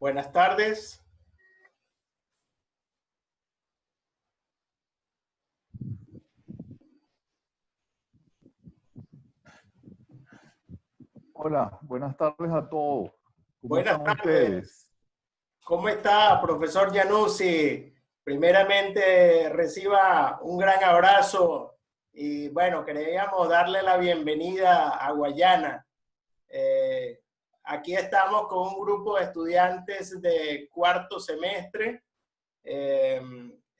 Buenas tardes. Hola, buenas tardes a todos. ¿Cómo Buenas están tardes. ustedes? ¿Cómo está, profesor Januzzi? Primeramente, reciba un gran abrazo y bueno, queríamos darle la bienvenida a Guayana. Eh, Aquí estamos con un grupo de estudiantes de cuarto semestre. Esta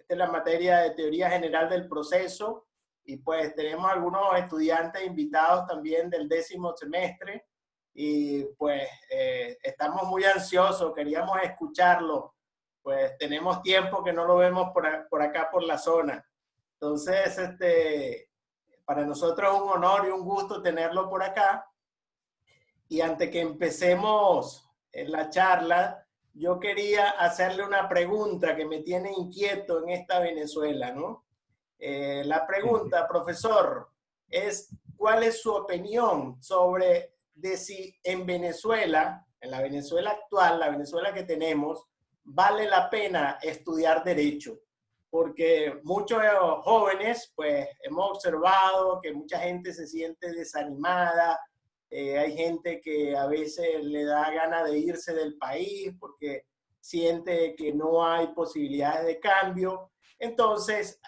es la materia de teoría general del proceso y pues tenemos algunos estudiantes invitados también del décimo semestre y pues estamos muy ansiosos, queríamos escucharlo, pues tenemos tiempo que no lo vemos por acá por la zona. Entonces, para nosotros es un honor y un gusto tenerlo por acá. Y antes que empecemos en la charla, yo quería hacerle una pregunta que me tiene inquieto en esta Venezuela, ¿no? La pregunta, profesor, es ¿cuál es su opinión sobre de si en Venezuela, en la Venezuela actual, la Venezuela que tenemos, vale la pena estudiar derecho? Porque muchos jóvenes, pues hemos observado que mucha gente se siente desanimada, hay gente que a veces le da ganas de irse del país porque siente que no hay posibilidades de cambio. Entonces,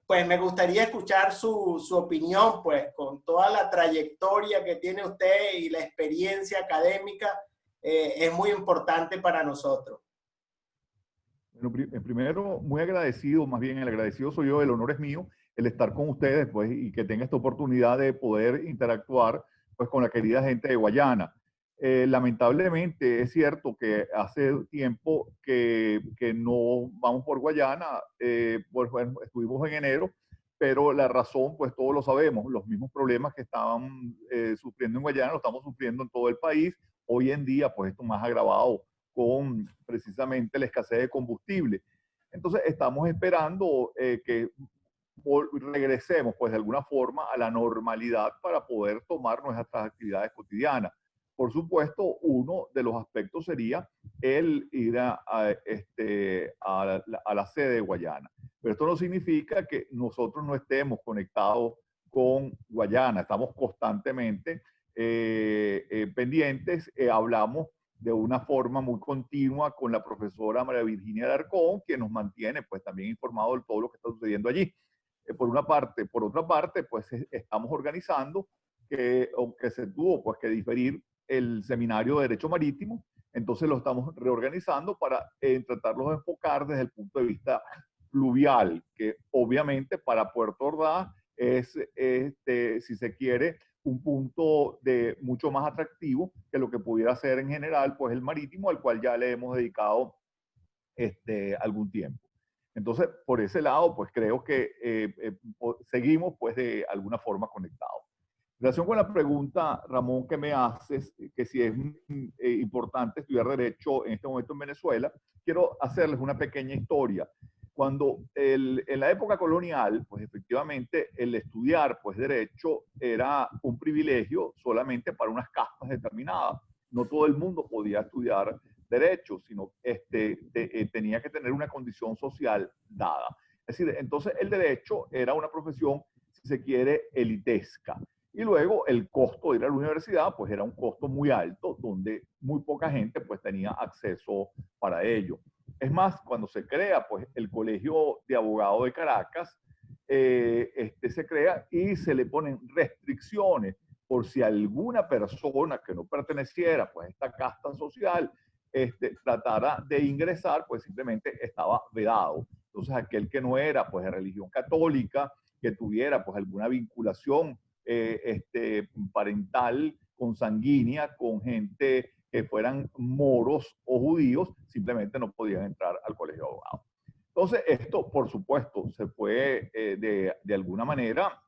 pues me gustaría escuchar su opinión, pues con toda la trayectoria que tiene usted y la experiencia académica, es muy importante para nosotros. Bueno, primero, muy agradecido, más bien el agradecido soy yo, el honor es mío, el estar con ustedes, pues, y que tenga esta oportunidad de poder interactuar, pues, con la querida gente de Guayana. Lamentablemente, es cierto que hace tiempo que no vamos por Guayana, pues, bueno, estuvimos en enero, pero la razón, pues, todos lo sabemos, los mismos problemas que estaban sufriendo en Guayana, lo estamos sufriendo en todo el país. Hoy en día, pues, esto más agravado con precisamente la escasez de combustible. Entonces estamos esperando que regresemos pues de alguna forma a la normalidad para poder tomar nuestras actividades cotidianas. Por supuesto, uno de los aspectos sería el ir a la sede de Guayana. Pero esto no significa que nosotros no estemos conectados con Guayana. Estamos constantemente pendientes, hablamos de una forma muy continua con la profesora María Virginia Alarcón, que nos mantiene pues también informado de todo lo que está sucediendo allí. Por una parte. Por otra parte, pues estamos organizando que se tuvo pues que diferir el seminario de Derecho Marítimo, entonces lo estamos reorganizando para tratarlo de enfocar desde el punto de vista fluvial, que obviamente para Puerto Ordaz es, si se quiere, un punto de mucho más atractivo que lo que pudiera ser en general, pues el marítimo, al cual ya le hemos dedicado algún tiempo. Entonces, por ese lado, pues creo que seguimos pues de alguna forma conectados. En relación con la pregunta, Ramón, que me haces, que si es importante estudiar Derecho en este momento en Venezuela, quiero hacerles una pequeña historia. Cuando en la época colonial, pues efectivamente el estudiar pues Derecho era un privilegio solamente para unas castas determinadas. No todo el mundo podía estudiar Derecho, sino tenía que tener una condición social dada. Es decir, entonces el Derecho era una profesión, si se quiere, elitesca. Y luego el costo de ir a la universidad, pues era un costo muy alto, donde muy poca gente pues tenía acceso para ello. Es más, cuando se crea pues el Colegio de Abogados de Caracas, se crea y se le ponen restricciones por si alguna persona que no perteneciera pues a esta casta social tratara de ingresar, pues simplemente estaba vedado. Entonces aquel que no era pues de religión católica, que tuviera pues alguna vinculación parental, consanguínea, con gente que fueran moros o judíos, simplemente no podían entrar al colegio de abogados. Entonces, esto, por supuesto, se fue de alguna manera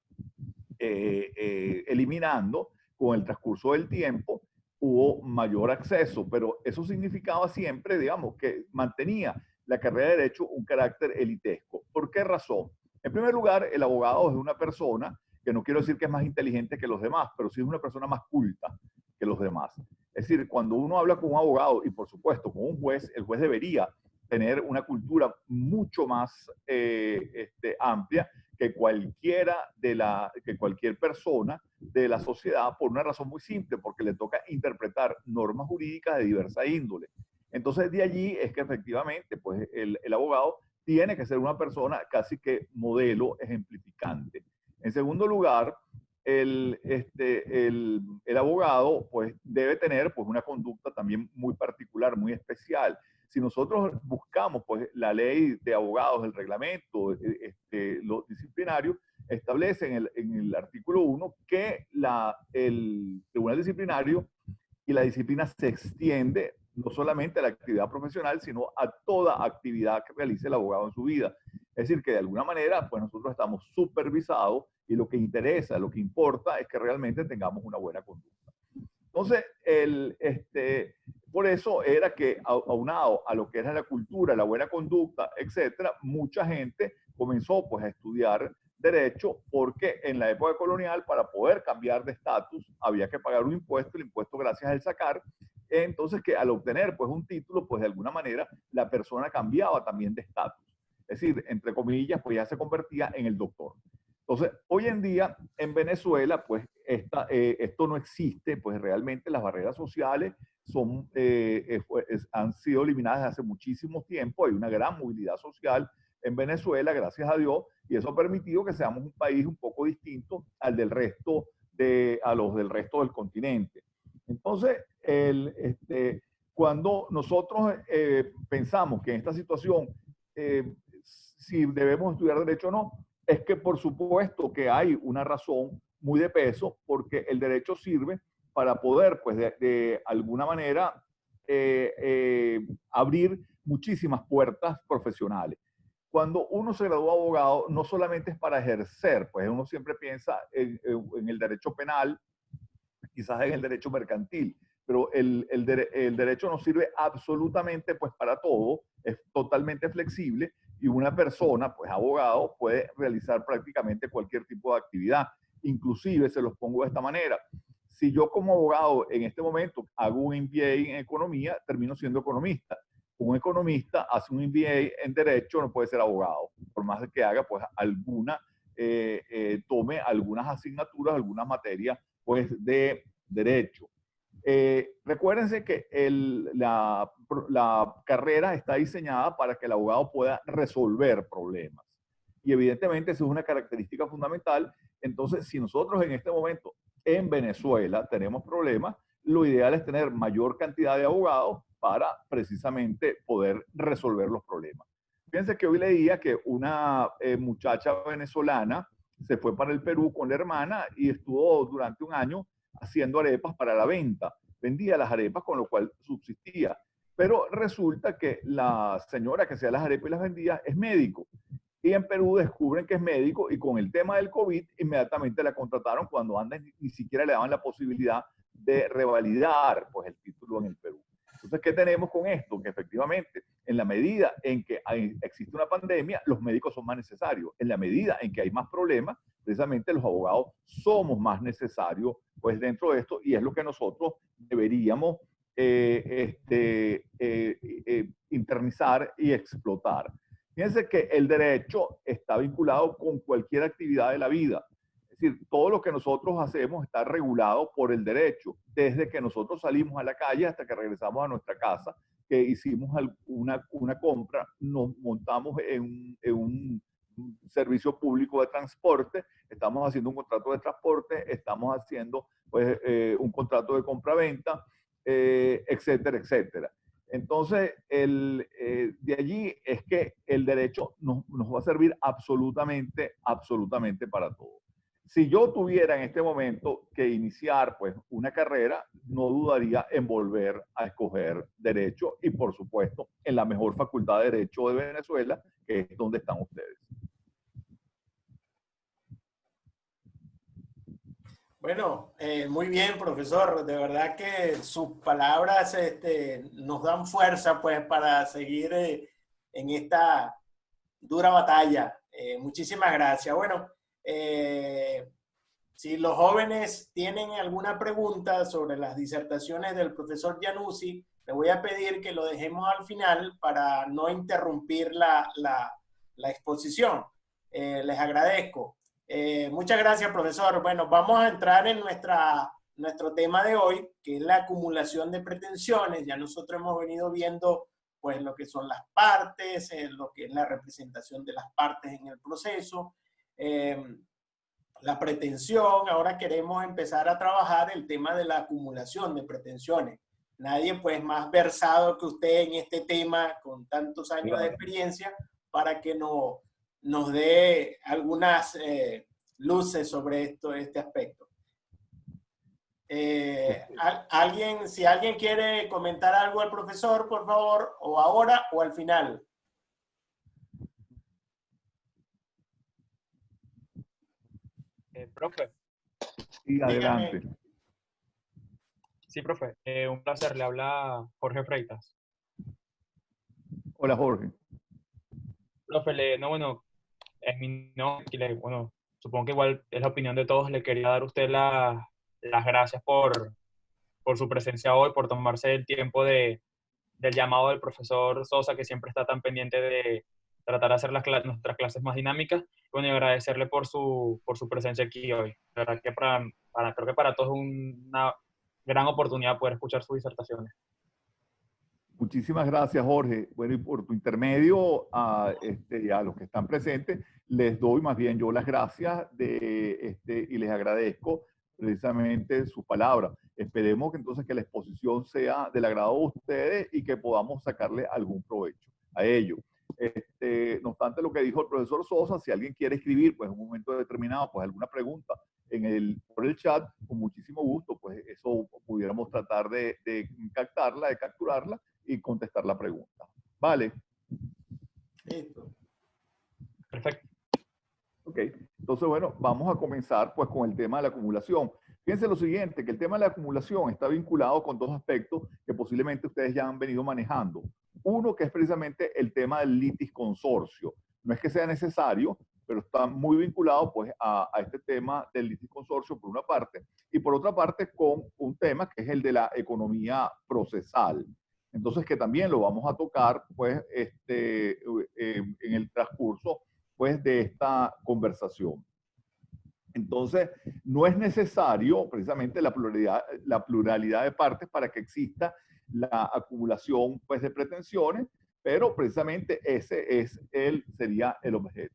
eliminando con el transcurso del tiempo, hubo mayor acceso, pero eso significaba siempre, digamos, que mantenía la carrera de Derecho un carácter elitesco. ¿Por qué razón? En primer lugar, el abogado es una persona que no quiero decir que es más inteligente que los demás, pero sí es una persona más culta que los demás. Es decir, cuando uno habla con un abogado y por supuesto con un juez, el juez debería tener una cultura mucho más amplia que que cualquier persona de la sociedad, por una razón muy simple, porque le toca interpretar normas jurídicas de diversa índole. Entonces, de allí es que efectivamente, pues el abogado tiene que ser una persona casi que modelo ejemplificante. En segundo lugar, el abogado pues debe tener pues una conducta también muy particular, muy especial. Si nosotros buscamos pues la ley de abogados, el reglamento, los disciplinarios, establece en el artículo 1 que el tribunal disciplinario y la disciplina se extiende no solamente a la actividad profesional, sino a toda actividad que realice el abogado en su vida. Es decir, que de alguna manera, pues nosotros estamos supervisados y lo que interesa, lo que importa es que realmente tengamos una buena conducta. Entonces, por eso era que aunado a lo que era la cultura, la buena conducta, etcétera, mucha gente comenzó pues a estudiar derecho porque en la época colonial para poder cambiar de estatus había que pagar un impuesto, el impuesto gracias al sacar. Entonces que al obtener pues un título, pues de alguna manera la persona cambiaba también de estatus. Es decir, entre comillas, pues ya se convertía en el doctor. Entonces, hoy en día en Venezuela, pues esto no existe, pues realmente las barreras sociales han sido eliminadas desde hace muchísimo tiempo, hay una gran movilidad social en Venezuela, gracias a Dios, y eso ha permitido que seamos un país un poco distinto al del resto a los del resto del continente. Entonces, cuando nosotros pensamos que en esta situación, si debemos estudiar derecho o no, es que por supuesto que hay una razón muy de peso, porque el derecho sirve para poder, pues, de alguna manera, abrir muchísimas puertas profesionales. Cuando uno se gradúa abogado, no solamente es para ejercer, pues uno siempre piensa en el derecho penal, quizás en el derecho mercantil, pero el derecho nos sirve absolutamente pues para todo, es totalmente flexible y una persona, pues abogado, puede realizar prácticamente cualquier tipo de actividad. Inclusive, se los pongo de esta manera, si yo como abogado en este momento hago un MBA en economía, termino siendo economista. Un economista hace un MBA en derecho, no puede ser abogado, por más que haga pues tome algunas asignaturas, algunas materias pues de derecho. Recuérdense que la carrera está diseñada para que el abogado pueda resolver problemas. Y evidentemente esa es una característica fundamental. Entonces, si nosotros en este momento en Venezuela tenemos problemas, lo ideal es tener mayor cantidad de abogados para precisamente poder resolver los problemas. Fíjense que hoy leía que una muchacha venezolana se fue para el Perú con la hermana y estuvo durante un año haciendo arepas para la venta. Vendía las arepas, con lo cual subsistía. Pero resulta que la señora que hacía las arepas y las vendía es médico. Y en Perú descubren que es médico y con el tema del COVID inmediatamente la contrataron cuando antes ni siquiera le daban la posibilidad de revalidar pues, el título en el Perú. Entonces, ¿qué tenemos con esto? Que efectivamente, en la medida en que existe una pandemia, los médicos son más necesarios. En la medida en que hay más problemas, precisamente los abogados somos más necesarios pues, dentro de esto y es lo que nosotros deberíamos internizar y explotar. Fíjense que el derecho está vinculado con cualquier actividad de la vida. Es decir, todo lo que nosotros hacemos está regulado por el derecho, desde que nosotros salimos a la calle hasta que regresamos a nuestra casa, que hicimos una compra, nos montamos en un servicio público de transporte, estamos haciendo un contrato de transporte, estamos haciendo pues, un contrato de compra-venta, etcétera, etcétera. Entonces, de allí es que el derecho nos va a servir absolutamente, absolutamente para todo. Si yo tuviera en este momento que iniciar pues, una carrera, no dudaría en volver a escoger derecho y, por supuesto, en la mejor facultad de derecho de Venezuela, que es donde están ustedes. Bueno, muy bien, profesor. De verdad que sus palabras nos dan fuerza pues, para seguir en esta dura batalla. Muchísimas gracias. Bueno, si los jóvenes tienen alguna pregunta sobre las disertaciones del profesor Januzzi, le voy a pedir que lo dejemos al final para no interrumpir la exposición. Les agradezco. Muchas gracias, profesor. Bueno, vamos a entrar en nuestro tema de hoy, que es la acumulación de pretensiones. Ya nosotros hemos venido viendo pues lo que son las partes, lo que es la representación de las partes en el proceso, la pretensión. Ahora queremos empezar a trabajar el tema de la acumulación de pretensiones. Nadie pues más versado que usted en este tema, con tantos años de experiencia, para que nos dé algunas luces sobre este aspecto. Si alguien quiere comentar algo al profesor, por favor, o ahora o al final. Profe. Sí, adelante. Dígame. Sí, profe. Un placer. Le habla Jorge Freitas. Hola, Jorge. Profe, bueno, es mi nombre. Bueno, supongo que igual es la opinión de todos. Le quería dar a usted las gracias por su presencia hoy, por tomarse el tiempo del llamado del profesor Sosa, que siempre está tan pendiente de tratar de hacer nuestras clases más dinámicas. Bueno, y agradecerle por su presencia aquí hoy. La verdad que creo que para todos es una gran oportunidad poder escuchar sus disertaciones. Muchísimas gracias, Jorge. Bueno, y por tu intermedio a los que están presentes, les doy más bien yo las gracias y les agradezco precisamente su palabra. Esperemos que entonces que la exposición sea del agrado de ustedes y que podamos sacarle algún provecho a ello. No obstante lo que dijo el profesor Sosa, si alguien quiere escribir pues en un momento determinado pues alguna pregunta por el chat, con muchísimo gusto, pues eso pudiéramos tratar de captarla, de capturarla y contestar la pregunta. ¿Vale? Listo. Perfecto. Ok, entonces bueno, vamos a comenzar pues con el tema de la acumulación. Fíjense lo siguiente, que el tema de la acumulación está vinculado con dos aspectos que posiblemente ustedes ya han venido manejando. Uno, que es precisamente el tema del litis consorcio. No es que sea necesario, pero está muy vinculado pues a este tema del litis consorcio por una parte, y por otra parte con un tema que es el de la economía procesal. Entonces, que también lo vamos a tocar pues en el transcurso pues de esta conversación. Entonces, no es necesario precisamente la pluralidad de partes para que exista la acumulación pues, de pretensiones, pero precisamente ese sería el objeto.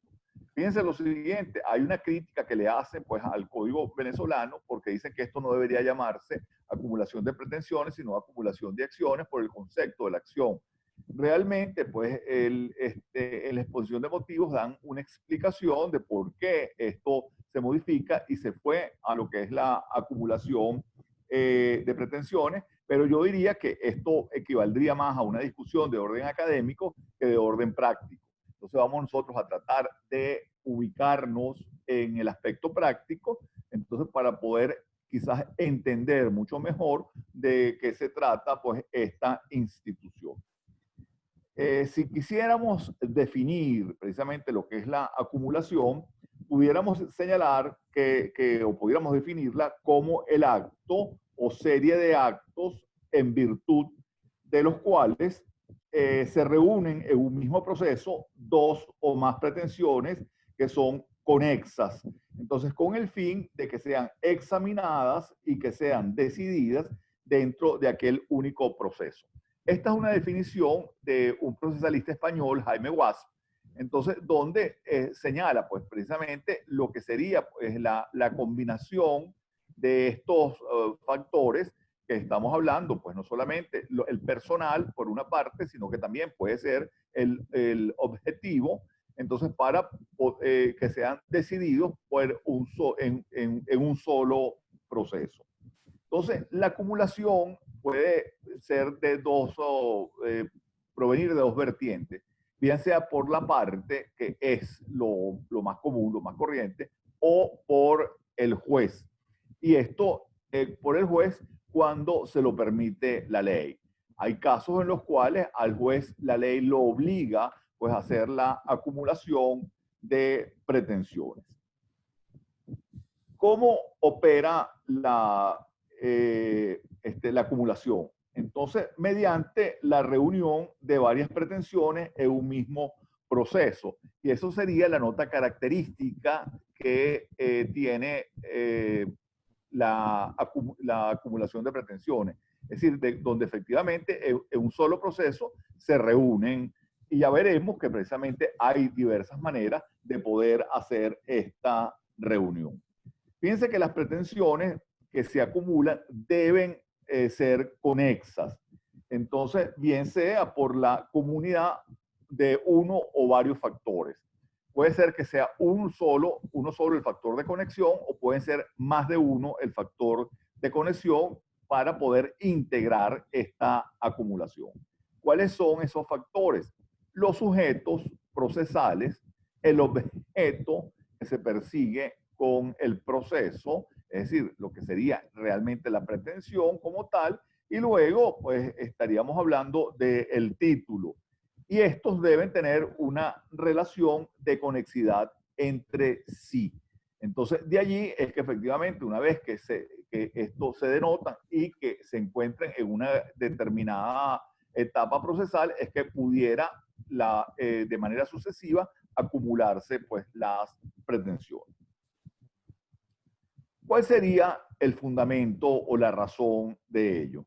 Fíjense lo siguiente, hay una crítica que le hacen pues, al Código venezolano porque dicen que esto no debería llamarse acumulación de pretensiones, sino acumulación de acciones por el concepto de la acción. Realmente, pues, en la exposición de motivos dan una explicación de por qué esto se modifica y se fue a lo que es la acumulación de pretensiones, pero yo diría que esto equivaldría más a una discusión de orden académico que de orden práctico. Entonces vamos nosotros a tratar de ubicarnos en el aspecto práctico, entonces para poder quizás entender mucho mejor de qué se trata pues esta institución. Si quisiéramos definir precisamente lo que es la acumulación, pudiéramos señalar o pudiéramos definirla como el acto o serie de actos en virtud de los cuales se reúnen en un mismo proceso dos o más pretensiones que son conexas. Entonces, con el fin de que sean examinadas y que sean decididas dentro de aquel único proceso. Esta es una definición de un procesalista español, Jaime Wasp, entonces, donde señala pues precisamente lo que sería pues, la combinación de estos factores que estamos hablando, pues no solamente el personal por una parte, sino que también puede ser el objetivo, entonces para que sean decididos por en un solo proceso. Entonces, la acumulación puede ser provenir de dos vertientes, bien sea por la parte que es lo más común, lo más corriente, o por el juez. Y esto por el juez cuando se lo permite la ley. Hay casos en los cuales al juez la ley lo obliga pues, a hacer la acumulación de pretensiones. ¿Cómo opera la acumulación? Entonces, mediante la reunión de varias pretensiones en un mismo proceso. Y eso sería la nota característica que tiene la acumulación de pretensiones. Es decir, donde efectivamente en un solo proceso se reúnen, y ya veremos que precisamente hay diversas maneras de poder hacer esta reunión. Fíjense que las pretensiones que se acumulan deben ser conexas. Entonces, bien sea por la comunidad de uno o varios factores. Puede ser que sea uno solo el factor de conexión, o pueden ser más de uno el factor de conexión para poder integrar esta acumulación. ¿Cuáles son esos factores? Los sujetos procesales, el objeto que se persigue con el proceso, es decir, lo que sería realmente la pretensión como tal, y luego pues estaríamos hablando del título. Y estos deben tener una relación de conexidad entre sí. Entonces, de allí es que efectivamente, una vez que esto se denota y que se encuentren en una determinada etapa procesal, es que pudiera de manera sucesiva acumularse pues las pretensiones. ¿Cuál sería el fundamento o la razón de ello?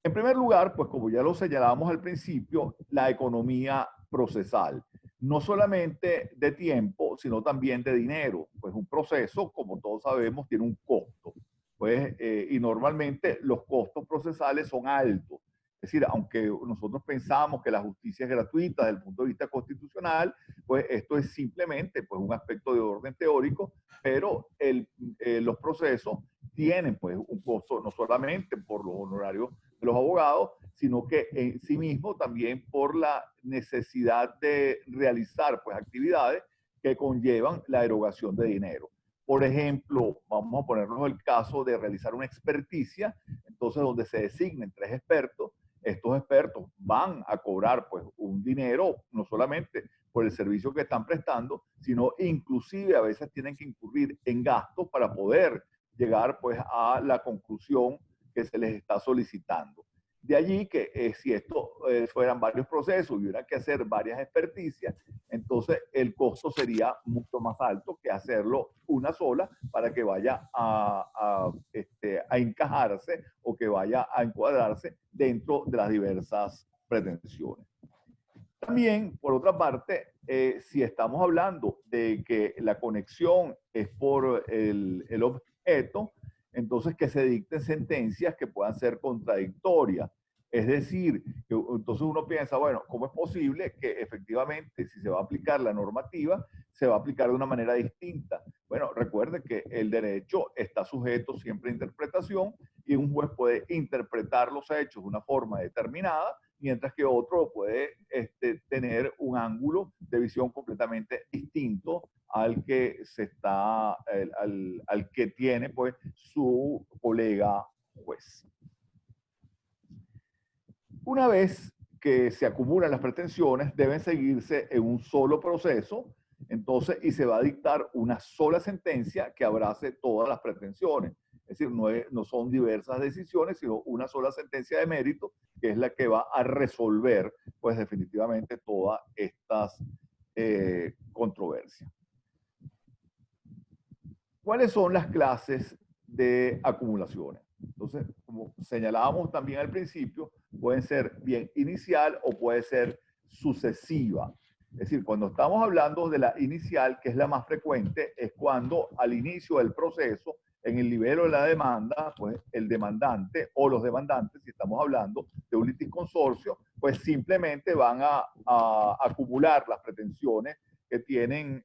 En primer lugar, pues como ya lo señalábamos al principio, la economía procesal, no solamente de tiempo, sino también de dinero. Pues un proceso, como todos sabemos, tiene un costo. Pues, y normalmente los costos procesales son altos. Es decir, aunque nosotros pensamos que la justicia es gratuita desde el punto de vista constitucional, pues esto es simplemente pues, un aspecto de orden teórico, pero los procesos tienen pues, un costo no solamente por los honorarios de los abogados, sino que en sí mismo también por la necesidad de realizar pues, actividades que conllevan la erogación de dinero. Por ejemplo, vamos a ponernos el caso de realizar una experticia, entonces donde se designen 3 expertos. Estos expertos van a cobrar pues, un dinero, no solamente por el servicio que están prestando, sino inclusive a veces tienen que incurrir en gastos para poder llegar pues, a la conclusión que se les está solicitando. De allí que si esto fueran varios procesos y hubiera que hacer varias experticias, entonces el costo sería mucho más alto que hacerlo una sola para que vaya a encajarse o que vaya a encuadrarse dentro de las diversas pretensiones. También, por otra parte, si estamos hablando de que la conexión es por el objeto, entonces que se dicten sentencias que puedan ser contradictorias. Es decir, que entonces uno piensa, bueno, ¿cómo es posible que efectivamente si se va a aplicar la normativa, se va a aplicar de una manera distinta? Bueno, recuerde que el derecho está sujeto siempre a interpretación y un juez puede interpretar los hechos de una forma determinada, mientras que otro puede tener un ángulo de visión completamente distinto al que al que tiene pues su colega juez. Una vez que se acumulan las pretensiones, deben seguirse en un solo proceso, entonces, y se va a dictar una sola sentencia que abrace todas las pretensiones. Es decir, no son diversas decisiones, sino una sola sentencia de mérito, que es la que va a resolver, pues definitivamente, todas estas controversias. ¿Cuáles son las clases de acumulaciones? Entonces, como señalábamos también al principio, pueden ser bien inicial o puede ser sucesiva. Es decir, cuando estamos hablando de la inicial, que es la más frecuente, es cuando al inicio del proceso, en el nivel de la demanda, pues el demandante o los demandantes, si estamos hablando de un litisconsorcio, pues simplemente van a acumular las pretensiones que tienen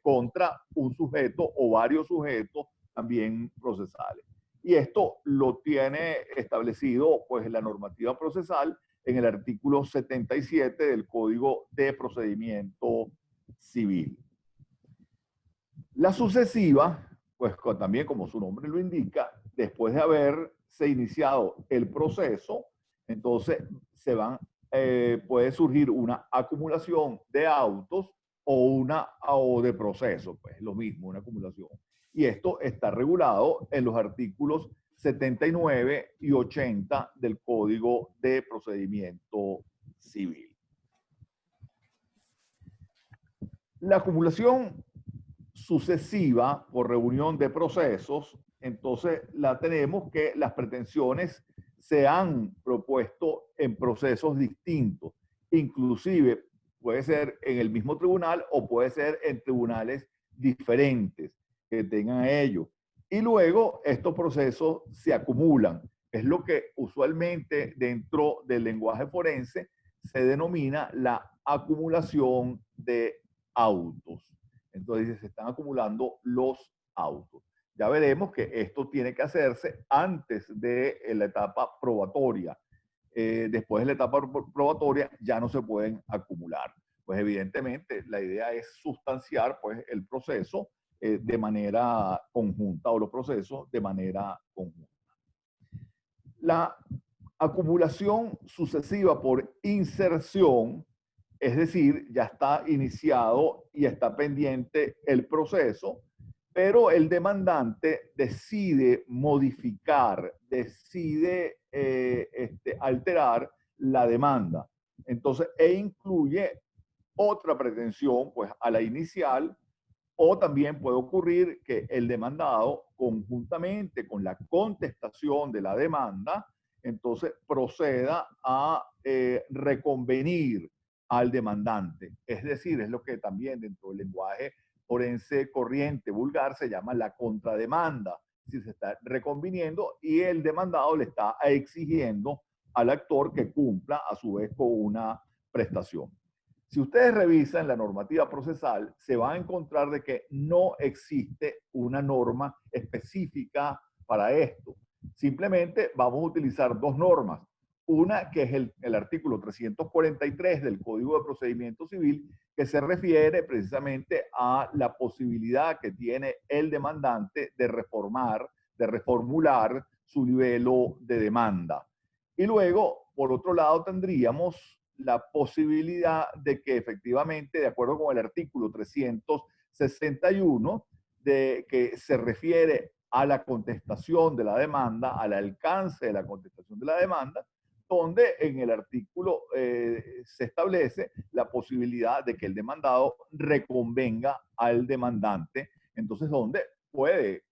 contra un sujeto o varios sujetos también procesales. Y esto lo tiene establecido pues la normativa procesal en el artículo 77 del Código de Procedimiento Civil. La sucesiva, pues también como su nombre lo indica, después de haberse iniciado el proceso, entonces puede surgir una acumulación de autos o de proceso, pues lo mismo, una acumulación. Y esto está regulado en los artículos 79 y 80 del Código de Procedimiento Civil. La acumulación sucesiva por reunión de procesos, entonces la tenemos que las pretensiones se han propuesto en procesos distintos, inclusive puede ser en el mismo tribunal o puede ser en tribunales diferentes que tengan ello. Y luego estos procesos se acumulan. Es lo que usualmente dentro del lenguaje forense se denomina la acumulación de autos. Entonces se están acumulando los autos. Ya veremos que esto tiene que hacerse antes de la etapa probatoria. Después de la etapa probatoria ya no se pueden acumular. Pues evidentemente la idea es sustanciar pues, el proceso de manera conjunta o los procesos de manera conjunta. La acumulación sucesiva por inserción, es decir, ya está iniciado y está pendiente el proceso, pero el demandante decide modificar, decide alterar la demanda. Entonces, incluye otra pretensión, pues, a la inicial, o también puede ocurrir que el demandado, conjuntamente con la contestación de la demanda, entonces proceda a reconvenir al demandante. Es decir, es lo que también dentro del lenguaje forense corriente vulgar se llama la contrademanda. Si se está reconviniendo y el demandado le está exigiendo al actor que cumpla a su vez con una prestación. Si ustedes revisan la normativa procesal, se van a encontrar de que no existe una norma específica para esto. Simplemente vamos a utilizar dos normas. Una que es el artículo 343 del Código de Procedimiento Civil, que se refiere precisamente a la posibilidad que tiene el demandante de reformar, de reformular su libelo de demanda. Y luego, por otro lado, tendríamos la posibilidad de que efectivamente, de acuerdo con el artículo 361, de que se refiere a la contestación de la demanda, al alcance de la contestación de la demanda, donde en el artículo se establece la posibilidad de que el demandado reconvenga al demandante, entonces donde puede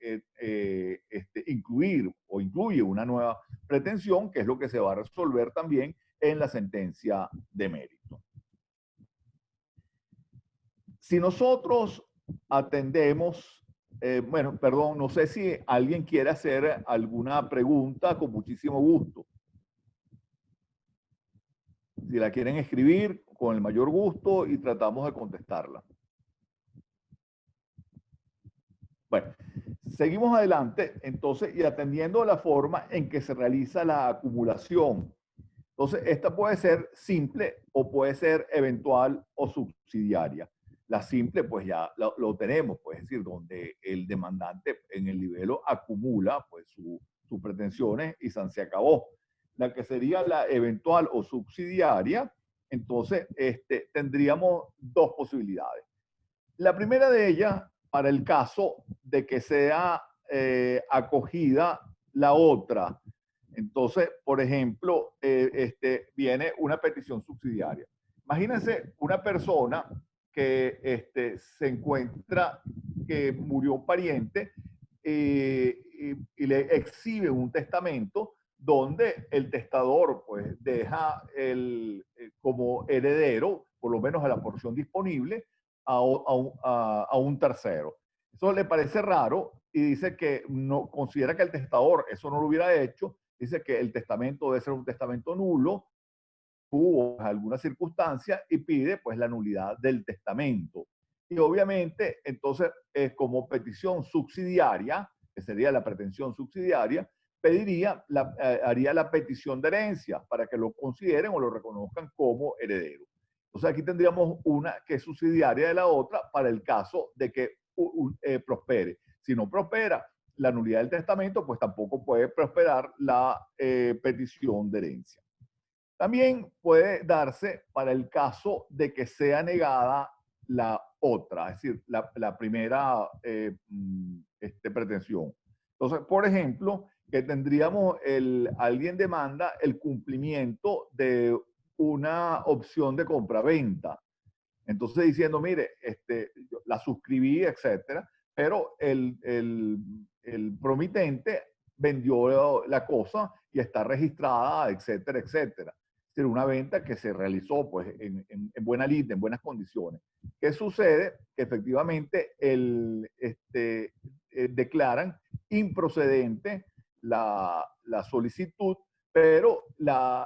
incluir o incluye una nueva pretensión, que es lo que se va a resolver también en la sentencia de mérito. Si nosotros atendemos, bueno, perdón, no sé si alguien quiere hacer alguna pregunta, con muchísimo gusto. Si la quieren escribir, con el mayor gusto y tratamos de contestarla. Bueno, seguimos adelante, entonces, y atendiendo a la forma en que se realiza la acumulación. Entonces, esta puede ser simple o puede ser eventual o subsidiaria. La simple, pues ya lo tenemos, pues, es decir, donde el demandante en el libelo acumula pues, sus pretensiones y se acabó. La que sería la eventual o subsidiaria, entonces tendríamos dos posibilidades. La primera de ellas, para el caso de que sea acogida la otra. Entonces, por ejemplo, viene una petición subsidiaria. Imagínense una persona que se encuentra que murió un pariente y le exhibe un testamento donde el testador pues deja como heredero, por lo menos a la porción disponible, a un tercero. Eso le parece raro y dice que no considera que el testador eso no lo hubiera hecho, dice que el testamento debe ser un testamento nulo, hubo alguna circunstancia y pide pues la nulidad del testamento. Y obviamente entonces como petición subsidiaria, que sería la pretensión subsidiaria, haría la petición de herencia para que lo consideren o lo reconozcan como heredero. Entonces aquí tendríamos una que es subsidiaria de la otra para el caso de que prospere. Si no prospera la nulidad del testamento, pues tampoco puede prosperar la petición de herencia. También puede darse para el caso de que sea negada la otra, es decir, la primera pretensión. Entonces, por ejemplo, que tendríamos alguien demanda el cumplimiento de una opción de compra-venta. Entonces diciendo, mire, yo la suscribí, etcétera, pero el promitente vendió la cosa y está registrada, etcétera, etcétera. Es decir, una venta que se realizó pues, en buena lid, en buenas condiciones. ¿Qué sucede? Que efectivamente declaran improcedente la solicitud, pero la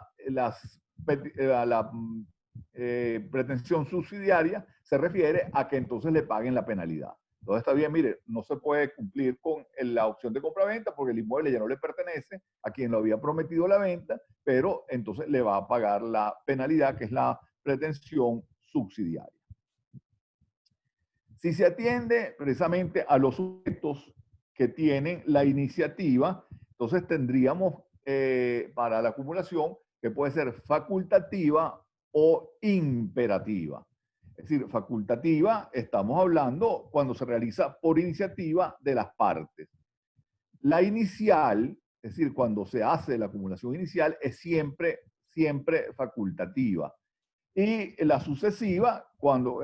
pretensión subsidiaria se refiere a que entonces le paguen la penalidad. Entonces está bien, mire, no se puede cumplir con la opción de compraventa porque el inmueble ya no le pertenece a quien lo había prometido la venta, pero entonces le va a pagar la penalidad, que es la pretensión subsidiaria. Si se atiende precisamente a los sujetos que tienen la iniciativa, entonces tendríamos para la acumulación que puede ser facultativa o imperativa. Es decir, facultativa, estamos hablando cuando se realiza por iniciativa de las partes. La inicial, es decir, cuando se hace la acumulación inicial, es siempre facultativa. Y la sucesiva, como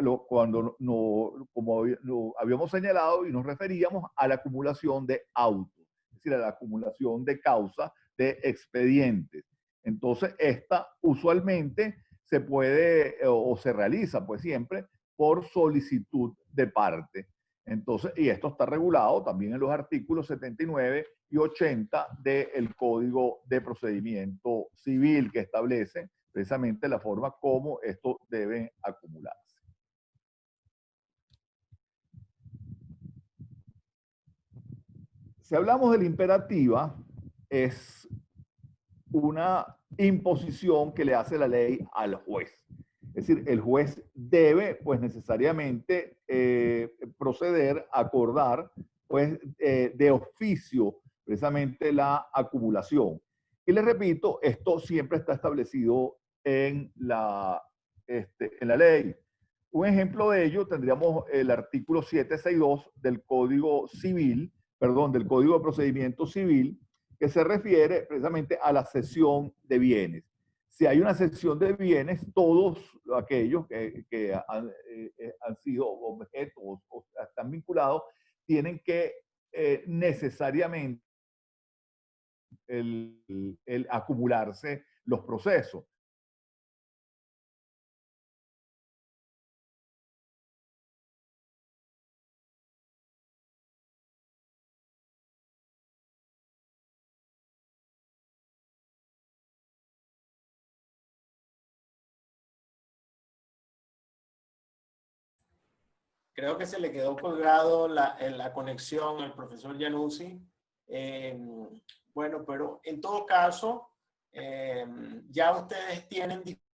habíamos señalado y nos referíamos a la acumulación de autos, es decir, a la acumulación de causas, de expedientes. Entonces, esta usualmente se puede o se realiza pues siempre por solicitud de parte. Entonces, y esto está regulado también en los artículos 79 y 80 del Código de Procedimiento Civil, que establece precisamente la forma como esto debe acumularse. Si hablamos de la imperativa, es una imposición que le hace la ley al juez. Es decir, el juez debe, pues necesariamente, proceder a acordar, pues, de oficio, precisamente la acumulación. Y les repito, esto siempre está establecido en la ley. Un ejemplo de ello tendríamos el artículo 762 del Código Civil, perdón, del Código de Procedimiento Civil, que se refiere precisamente a la cesión de bienes. Si hay una cesión de bienes, todos aquellos que han sido objetos o están vinculados tienen que necesariamente el acumularse los procesos. Creo que se le quedó colgado la conexión al profesor Januzzi. Bueno, pero en todo caso, ya ustedes tienen